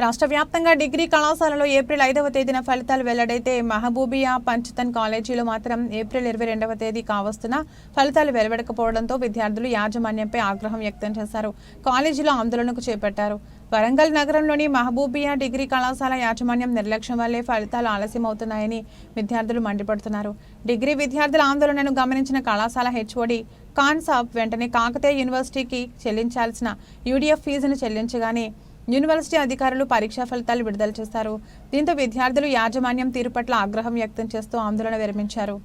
రాష్ట్ర వ్యాప్తంగా డిగ్రీ కళాశాలలో ఏప్రిల్ 5వ తేదీన ఫలితాలు వెల్లడైతే మహబూబియా పంచతన్ కాలేజీలో మాత్రం ఏప్రిల్ 22వ తేదీ కావస్తున్న ఫలితాలు వెలువడకపోవడంతో విద్యార్థులు యాజమాన్యంపై ఆగ్రహం వ్యక్తం చేశారు. కాలేజీలో ఆందోళనకు చేపట్టారు. వరంగల్ నగరంలోని మహబూబియా డిగ్రీ కళాశాల యాజమాన్యం నిర్లక్ష్యం వల్లే ఫలితాలు ఆలస్యమవుతున్నాయని విద్యార్థులు మండిపడుతున్నారు. డిగ్రీ విద్యార్థుల ఆందోళనను గమనించిన కళాశాల హెచ్ఓడి ఖాన్ సాబ్ వెంటనే కాకతీయ యూనివర్సిటీకి చెల్లించాల్సిన యూడీఎఫ్ ఫీజును చెల్లించగానే యూనివర్సిటీ అధికారులు పరీక్షా ఫలితాలు విడుదల చేశారు. దీంతో విద్యార్థులు యాజమాన్యం తీరు పట్ల ఆగ్రహం వ్యక్తం చేస్తూ ఆందోళన విరమించారు.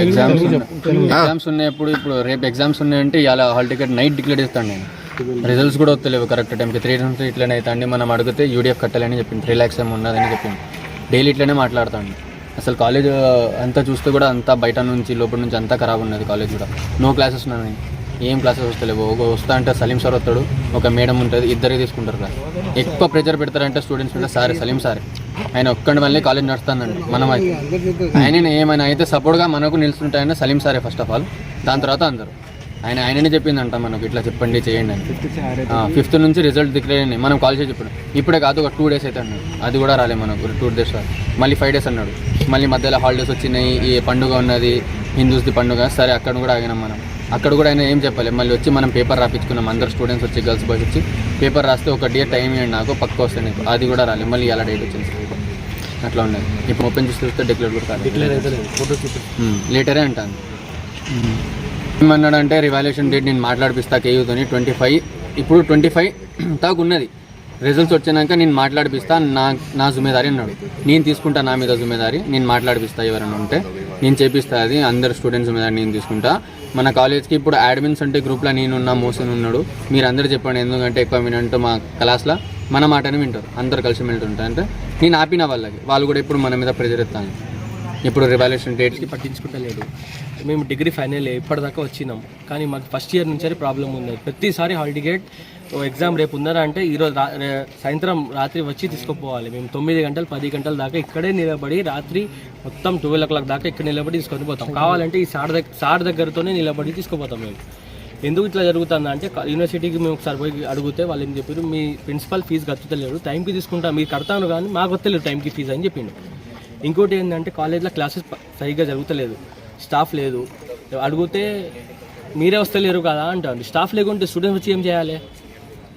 ఎగ్జామ్స్ ఉన్నప్పుడు ఇప్పుడు రేపు ఎగ్జామ్స్ ఉన్నాయంటే ఇలా హాల్ టికెట్ నైట్ డిక్లేర్ చేస్తాను. నేను రిజల్ట్స్ కూడా వస్తలేవు కరెక్ట్ టైంకి. 3 days ఇట్లనే అవుతాండి. మనం అడిగితే యూడీఎఫ్ కట్టాలని చెప్పింది, 3 lakhs ఏమి ఉన్నదని చెప్పింది. డైలీ ఇట్లనే మాట్లాడుతాండి. అసలు కాలేజ్ అంతా చూస్తే కూడా అంతా బయట నుంచి లోపల నుంచి అంతా ఖరాబ్ ఉన్నది. కాలేజ్ కూడా నో క్లాసెస్ ఉన్నాయి, ఏం క్లాసెస్ వస్తలేవు. వస్తా అంటే సలీం సార్ వస్తాడు, ఒక మేడం ఉంటుంది, ఇద్దరే తీసుకుంటారు క్లాస్. ఎక్కువ ప్రెజర్ పెడతారంటే స్టూడెంట్స్ మీద సార్ సలీం సార్ ఆయన ఒక్కడి వల్లే కాలేజ్ నడుస్తుందండి. మనం ఆయన ఏమైనా అయితే సపోర్ట్గా మనకు నిలుస్తుంటాయని సలీం సారే ఫస్ట్ ఆఫ్ ఆల్, దాని తర్వాత అందరూ ఆయననే చెప్పిందంట మనకు ఇట్లా చెప్పండి చేయండి అని. 5th నుంచి రిజల్ట్ డిక్లేర్ అయినాయి. మనం కాల్ చేసి చెప్పాడు. ఇప్పుడే కాదు ఒక 2 days అయితే అన్నాడు, అది కూడా రాలేదు మనకు. 2 days మళ్ళీ 5 days అన్నాడు. మళ్ళీ మధ్యలో హాలిడేస్ వచ్చినాయి, ఈ పండుగ ఉన్నది హిందూస్ది పండుగ. సరే అక్కడ కూడా ఆగినాం మనం. అక్కడ కూడా ఆయన ఏం చెప్పలేదు. మళ్ళీ వచ్చి మనం పేపర్ రాపించుకున్నాం. అందరు స్టూడెంట్స్ వచ్చి గర్ల్స్ బాయ్స్ వచ్చి పేపర్ రాస్తే ఒక డే టైం ఇవ్వండి నాకు పక్క వస్తాను, అది కూడా రాలేదు. మళ్ళీ అలా డేట్ వచ్చింది. అట్లా ఉండేది. ఇప్పుడు ఓపెన్ చేసి చూస్తే డిక్లేర్ కూడా లేటరే అంటాను. ఏమన్నాడంటే రివాల్యుయేషన్ డేట్ నేను మాట్లాడిపిస్తా కేయూతోని 25, ఇప్పుడు 25 దాకా ఉన్నది. రిజల్ట్స్ వచ్చినాక నేను మాట్లాడిపిస్తా, నా జుమ్మేదారి అన్నాడు. నేను తీసుకుంటా నా మీద జుమ్మేదారి, నేను మాట్లాడిపిస్తా. ఎవరైనా ఉంటే నేను చేపిస్తా, అది అందరు స్టూడెంట్స్ మీద నేను తీసుకుంటా. మన కాలేజ్కి ఇప్పుడు అడ్మిన్స్ అంటే గ్రూప్లో నేనున్నా, మోసన్ ఉన్నాడు. మీరు అందరూ చెప్పండి, ఎందుకంటే ఎక్కువ వినంటూ మా క్లాస్లో మన మాటని వింటారు, అందరు కలిసి వెళ్తుంటారు. అంటే నేను ఆపిన వాళ్ళకి, వాళ్ళు కూడా ఇప్పుడు మన మీద ప్రెజర్ ఎత్తాను. ఇప్పుడు రివాల్యుయేషన్ డేట్స్కి పట్టించుకుంటలేదు. మేము డిగ్రీ ఫైనల్ ఇప్పటిదాకా వచ్చినాం, కానీ మాకు ఫస్ట్ ఇయర్ నుంచి ప్రాబ్లం ఉంది. ప్రతిసారి హాల్ టికెట్ ఎగ్జామ్ రేపు ఉందా అంటే ఈరోజు సాయంత్రం రాత్రి వచ్చి తీసుకుపోవాలి. మేము 9 గంటలు 10 గంటల దాకా ఇక్కడే నిలబడి, రాత్రి మొత్తం 12 o'clock దాకా ఇక్కడ నిలబడి తీసుకొని పోతాం. కావాలంటే ఈ సార్ దగ్గరతోనే నిలబడి తీసుకుపోతాం. మేము ఎందుకు ఇట్లా జరుగుతుందా అంటే యూనివర్సిటీకి మేము ఒకసారి పోయి అడిగితే వాళ్ళు ఏం చెప్పారు, మీ ప్రిన్సిపల్ ఫీజు కట్టుతలేరు, టైంకి తీసుకుంటా, మీరు కడతాను కానీ మాకు వస్తలేరు టైంకి ఫీజు అని చెప్పిండు. ఇంకోటి ఏంటంటే కాలేజ్లో క్లాసెస్ సరిగ్గా జరుగుతలేదు, స్టాఫ్ లేదు. అడిగితే మీరే వస్తలేరు కదా అంటారు. స్టాఫ్ లేకుంటే స్టూడెంట్స్ వచ్చి ఏం చేయాలి?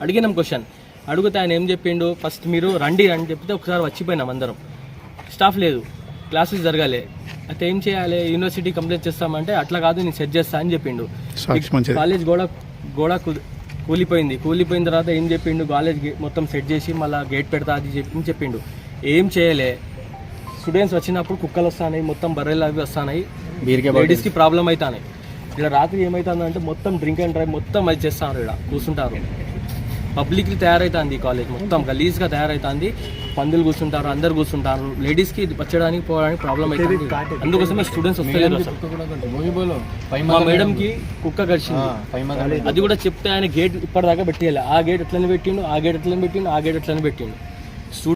అడిగినాం క్వశ్చన్, అడిగితే ఆయన ఏం చెప్పిండు, ఫస్ట్ మీరు రండి అని చెప్తే ఒకసారి వచ్చిపోయినాం అందరం. స్టాఫ్ లేదు, క్లాసెస్ జరగాలి, అయితే ఏం చేయాలి? యూనివర్సిటీ కంప్లైంట్ చేస్తామంటే అట్లా కాదు నేను సెట్ చేస్తా అని చెప్పిండు. కాలేజ్ గోడ కూలిపోయిన తర్వాత ఏం చెప్పిండు, కాలేజ్ మొత్తం సెట్ చేసి మళ్ళీ గేట్ పెడతా అది చెప్పిండు. ఏం చేయలే. స్టూడెంట్స్ వచ్చినప్పుడు కుక్కలు వస్తున్నాయి, మొత్తం బర్రెలు అవి వస్తున్నాయి, లేడీస్కి ప్రాబ్లం అవుతున్నాయి. ఇక్కడ రాత్రి ఏమవుతుందంటే మొత్తం డ్రింక్ అండ్ డ్రైవ్ మొత్తం అది చేస్తారు, ఇక్కడ కూర్చుంటారు. పబ్లిక్లీ తయారవుతుంది ఈ కాలేజ్, మొత్తం గలీజ్గా తయారవుతుంది. పందులు కూర్చుంటారు, అందరు కూర్చుంటారు. లేడీస్కి వచ్చడానికి పోవడానికి ప్రాబ్లం అవుతుంది. అందుకోసమే స్టూడెంట్స్ వస్తలేరు. మా మేడంకి కుక్క కరిచింది, అది కూడా చెప్తే ఆయన గేట్ ఇప్పటిదాకా పెట్టేయాలి. ఆ గేట్ ఎట్లనే పెట్టిండు, ఆ గేట్ ఎట్లనే పెట్టిండు, ఆ గేట్ ఎట్లనే పెట్టిండు.